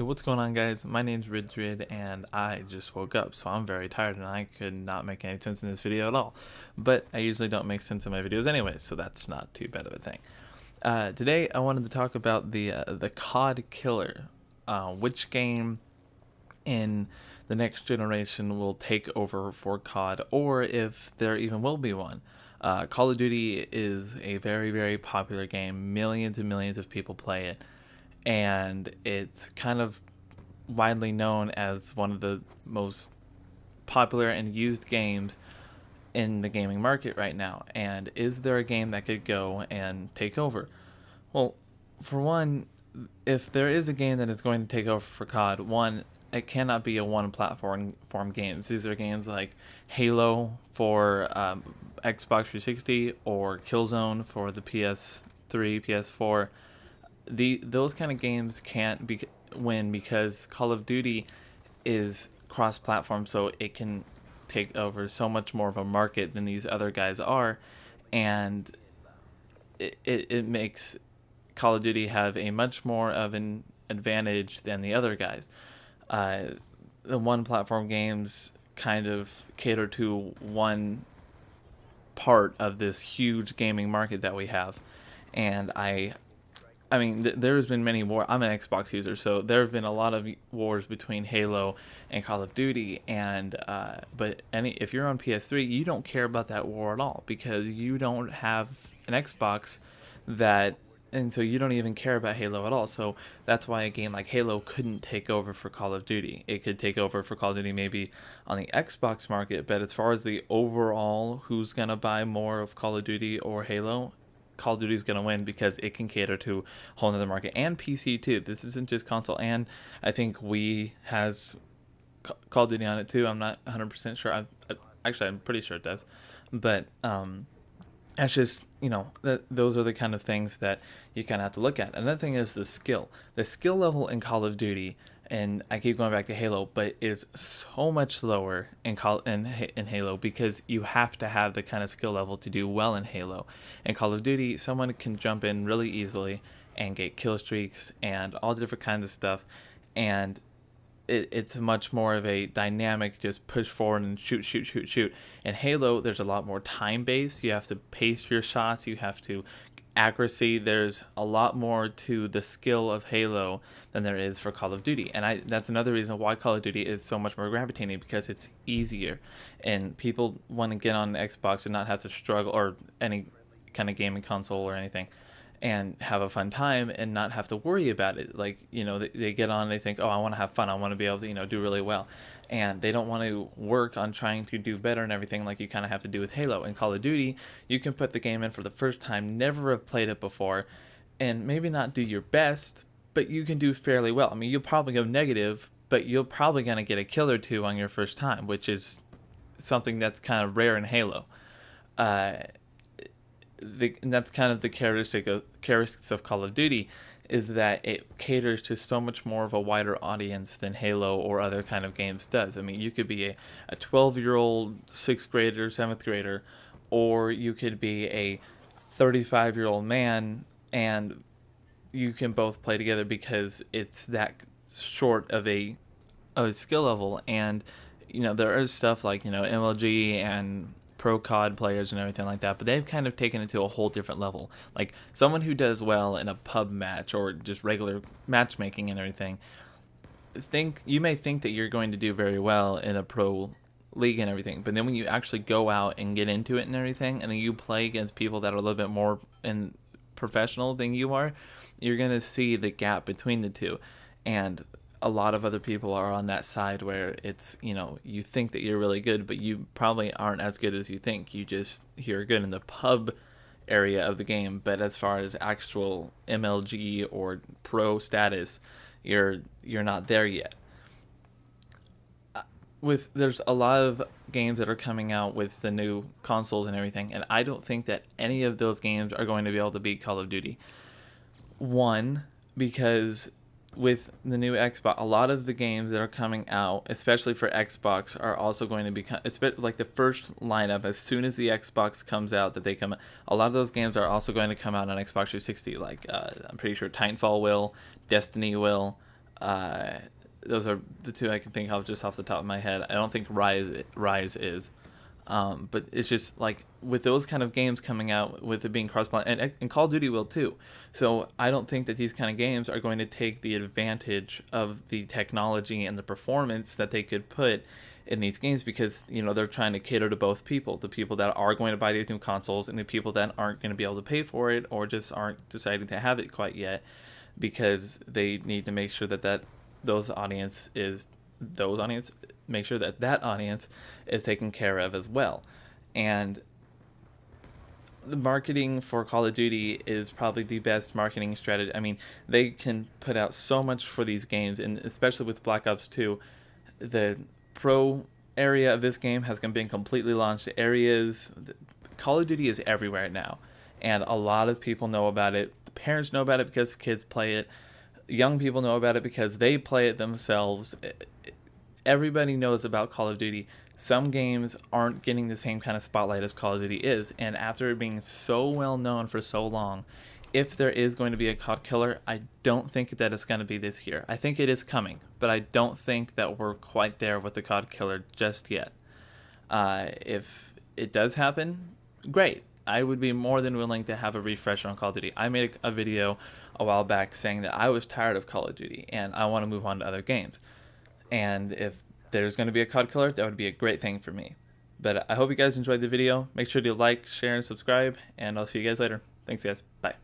Hey, what's going on, guys? My name's Ridrid, and I just woke up, so I'm very tired, and I could not make any sense in this video at all. But I usually don't make sense in my videos anyway, so that's not too bad of a thing. Today, I wanted to talk about the COD Killer. Which game in the next generation will take over for COD, or if there even will be one. Call of Duty is a very, very popular game. Millions and millions of people play it, and it's kind of widely known as one of the most popular and used games in the gaming market right now. And is there a game that could go and take over? Well, for one, if there is a game that is going to take over for COD, one, it cannot be a one platform games. These are games like Halo for Xbox 360 or Killzone for the PS3, PS4. Those kind of games can't win because Call of Duty is cross-platform, so it can take over so much more of a market than these other guys are, and it makes Call of Duty have a much more of an advantage than the other guys. The one platform games kind of cater to one part of this huge gaming market that we have, and I mean, there's been many wars. I'm an Xbox user, so there have been a lot of wars between Halo and Call of Duty. And but if you're on PS3, you don't care about that war at all because you don't have an Xbox and so you don't even care about Halo at all. So that's why a game like Halo couldn't take over for Call of Duty. It could take over for Call of Duty maybe on the Xbox market, but as far as the overall who's gonna buy more of Call of Duty or Halo, Call of Duty is going to win because it can cater to a whole other market, and PC too. This isn't just console, and I think Wii has Call of Duty on it too. I'm not 100% sure. I'm pretty sure it does, but that's just, those are the kind of things that you kind of have to look at. Another thing is the skill level in Call of Duty, and I keep going back to Halo, but it's so much lower in Halo because you have to have the kind of skill level to do well in Halo. In Call of Duty, someone can jump in really easily and get kill streaks and all different kinds of stuff, and it's much more of a dynamic, just push forward and shoot. In Halo, there's a lot more time based. You have to pace your shots. You have to accuracy. There's a lot more to the skill of Halo than there is for Call of Duty, and that's another reason why Call of Duty is so much more gravitating, because it's easier, and people want to get on Xbox and not have to struggle, or any kind of gaming console or anything, and have a fun time and not have to worry about it. Like, they get on, they think, oh, I want to have fun, I want to be able to, do really well, and they don't want to work on trying to do better and everything like you kind of have to do with Halo. In Call of Duty, you can put the game in for the first time, never have played it before, and maybe not do your best, but you can do fairly well. I mean, you'll probably go negative, but you're probably going to get a kill or two on your first time, which is something that's kind of rare in Halo. And that's kind of the characteristics of Call of Duty, is that it caters to so much more of a wider audience than Halo or other kind of games does. I mean, you could be a 12-year-old 6th grader, 7th grader, or you could be a 35-year-old man, and you can both play together because it's that short of a skill level. And there is stuff like MLG and pro COD players and everything like that, but they've kind of taken it to a whole different level. Like, someone who does well in a pub match or just regular matchmaking and everything, you may think that you're going to do very well in a pro league and everything, but then when you actually go out and get into it and everything, and then you play against people that are a little bit more professional than you are, you're going to see the gap between the two. And a lot of other people are on that side where it's, you think that you're really good, but you probably aren't as good as you think. You're good in the pub area of the game, but as far as actual MLG or pro status, you're not there yet. There's a lot of games that are coming out with the new consoles and everything, and I don't think that any of those games are going to be able to beat Call of Duty. One, because with the new Xbox, a lot of the games that are coming out, especially for Xbox, are also going to become, it's like the first lineup. As soon as the Xbox comes out, a lot of those games are also going to come out on Xbox 360. Like, I'm pretty sure Titanfall will, Destiny will, Those are the two I can think of just off the top of my head. I don't think Rise is. But it's just like with those kind of games coming out, with it being cross-platform, and Call of Duty will too. So I don't think that these kind of games are going to take the advantage of the technology and the performance that they could put in these games, because they're trying to cater to both people, the people that are going to buy these new consoles and the people that aren't going to be able to pay for it, or just aren't deciding to have it quite yet, because they need to make sure that make sure that audience is taken care of as well. And the marketing for Call of Duty is probably the best marketing strategy. I mean, they can put out so much for these games, and especially with Black Ops 2, the pro area of this game has been completely launched. Call of Duty is everywhere now, and a lot of people know about it. Parents know about it because kids play it. Young people know about it because they play it themselves. Everybody knows about Call of Duty. Some games aren't getting the same kind of spotlight as Call of Duty is, and after being so well known for so long, if there is going to be a COD Killer, I don't think that it's going to be this year. I think it is coming, but I don't think that we're quite there with the COD Killer just yet. If it does happen, great. I would be more than willing to have a refresher on Call of Duty. I made a video a while back saying that I was tired of Call of Duty and I want to move on to other games. And if there's going to be a COD Killer, that would be a great thing for me. But I hope you guys enjoyed the video. Make sure to like, share, and subscribe, and I'll see you guys later. Thanks, guys. Bye.